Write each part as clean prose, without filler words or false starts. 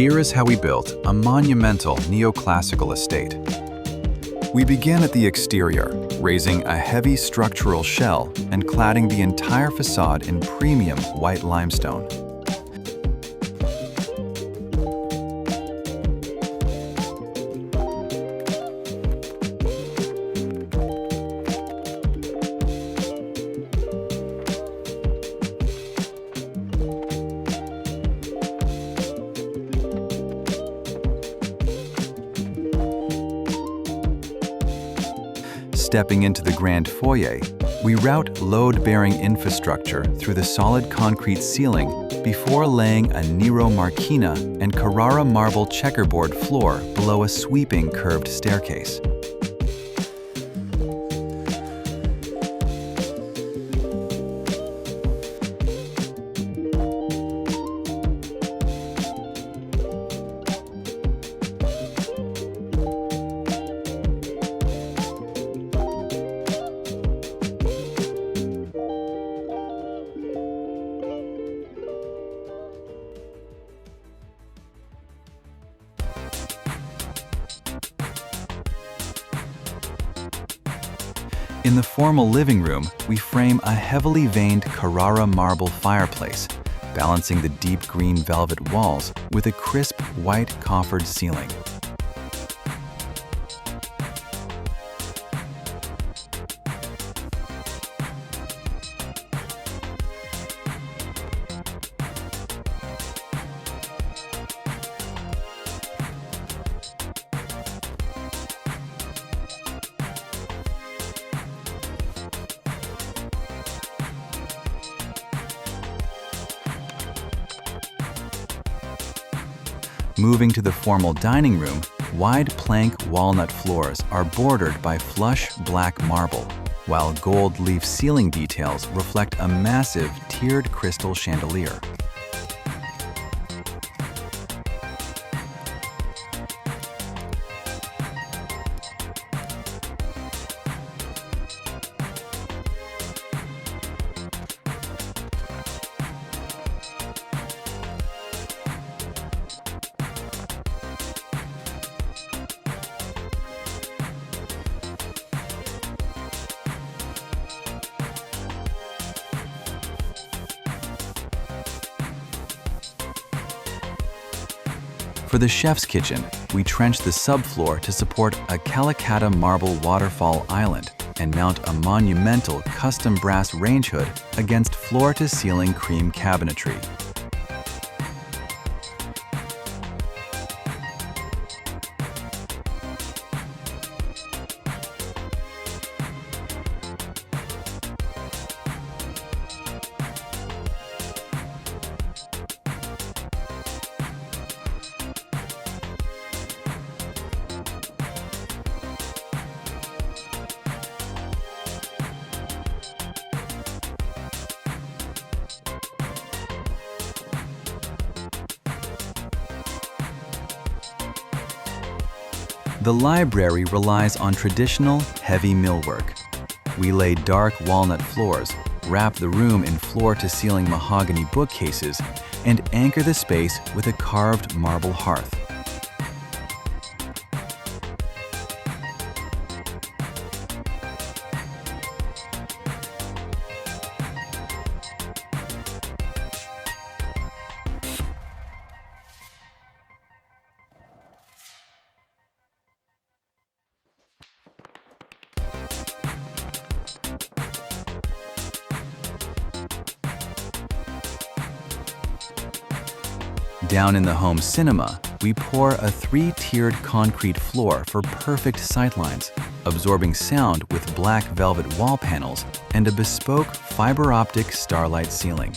Here is how we built a monumental neoclassical estate. We began at the exterior, raising a heavy structural shell and cladding the entire facade in premium white limestone. Stepping into the grand foyer, we route load-bearing infrastructure through the solid concrete ceiling before laying a Nero Marquina and Carrara marble checkerboard floor below a sweeping curved staircase. In the formal living room, we frame a heavily veined Carrara marble fireplace, balancing the deep green velvet walls with a crisp white coffered ceiling. Moving to the formal dining room, wide plank walnut floors are bordered by flush black marble, while gold leaf ceiling details reflect a massive tiered crystal chandelier. For the chef's kitchen, we trench the subfloor to support a Calicut marble waterfall island and mount a monumental custom brass range hood against floor-to-ceiling cream cabinetry. The library relies on traditional, heavy millwork. We lay dark walnut floors, wrap the room in floor-to-ceiling mahogany bookcases, and anchor the space with a carved marble hearth. Down in the home cinema, we pour a three-tiered concrete floor for perfect sightlines, absorbing sound with black velvet wall panels and a bespoke fiber optic starlight ceiling.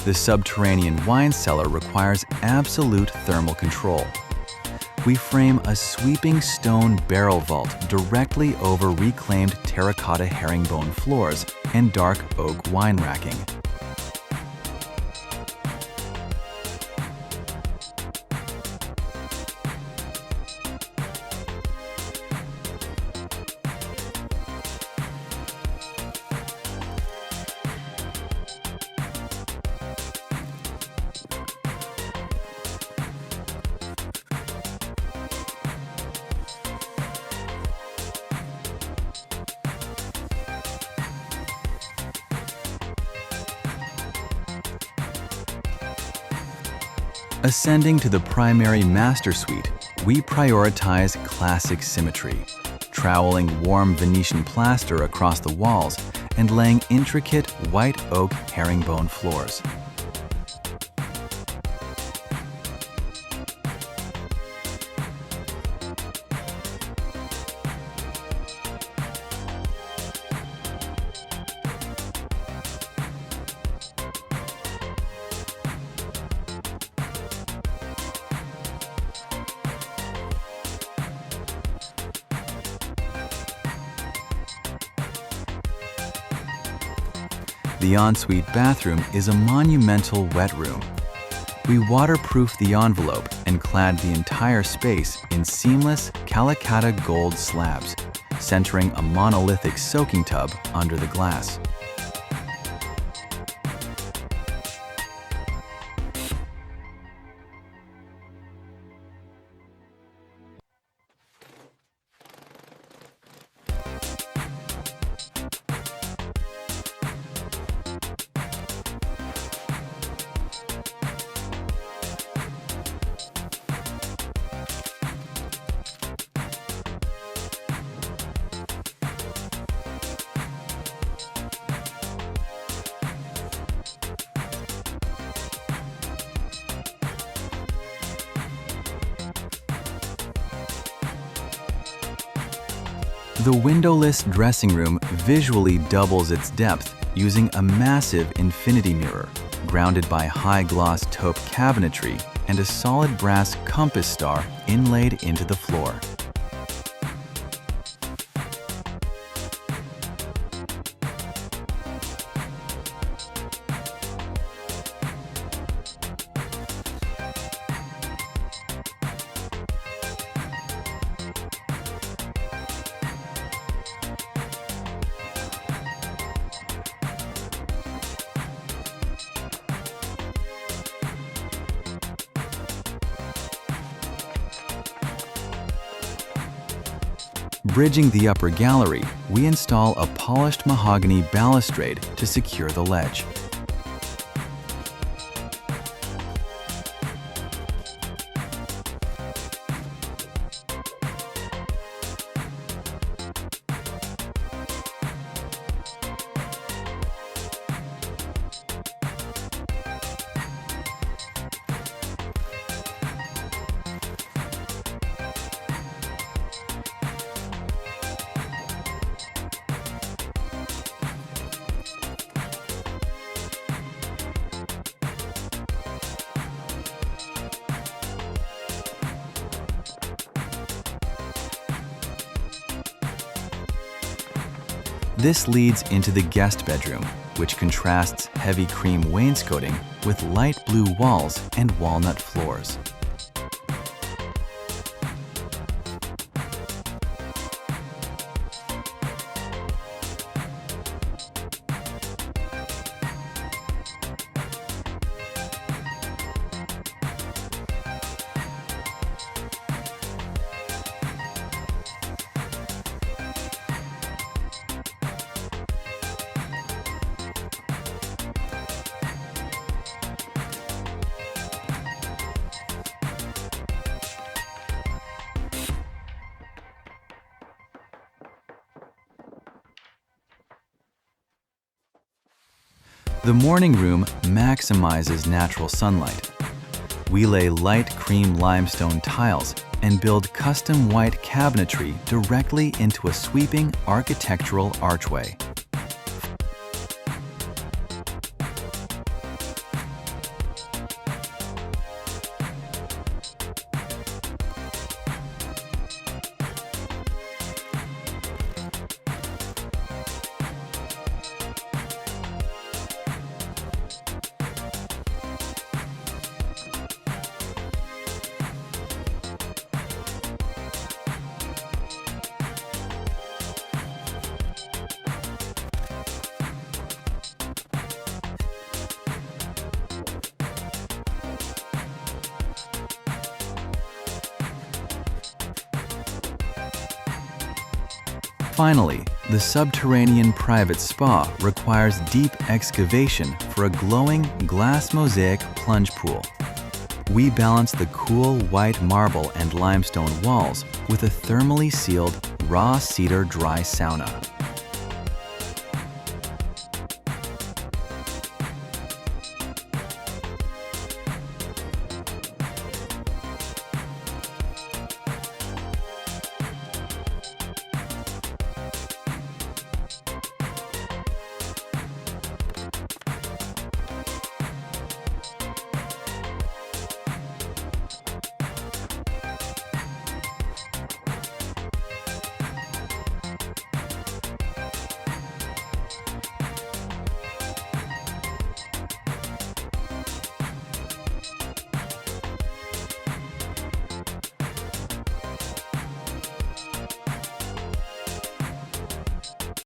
The subterranean wine cellar requires absolute thermal control. We frame a sweeping stone barrel vault directly over reclaimed terracotta herringbone floors and dark oak wine racking. Ascending to the primary master suite, we prioritize classic symmetry, troweling warm Venetian plaster across the walls and laying intricate white oak herringbone floors. The ensuite bathroom is a monumental wet room. We waterproof the envelope and clad the entire space in seamless Calacatta gold slabs, centering a monolithic soaking tub under the glass. The windowless dressing room visually doubles its depth using a massive infinity mirror, grounded by high-gloss taupe cabinetry and a solid brass compass star inlaid into the floor. Bridging the upper gallery, we install a polished mahogany balustrade to secure the ledge. This leads into the guest bedroom, which contrasts heavy cream wainscoting with light blue walls and walnut floors. The morning room maximizes natural sunlight. We lay light cream limestone tiles and build custom white cabinetry directly into a sweeping architectural archway. Finally, the subterranean private spa requires deep excavation for a glowing glass-mosaic plunge pool. We balance the cool white marble and limestone walls with a thermally sealed raw cedar dry sauna.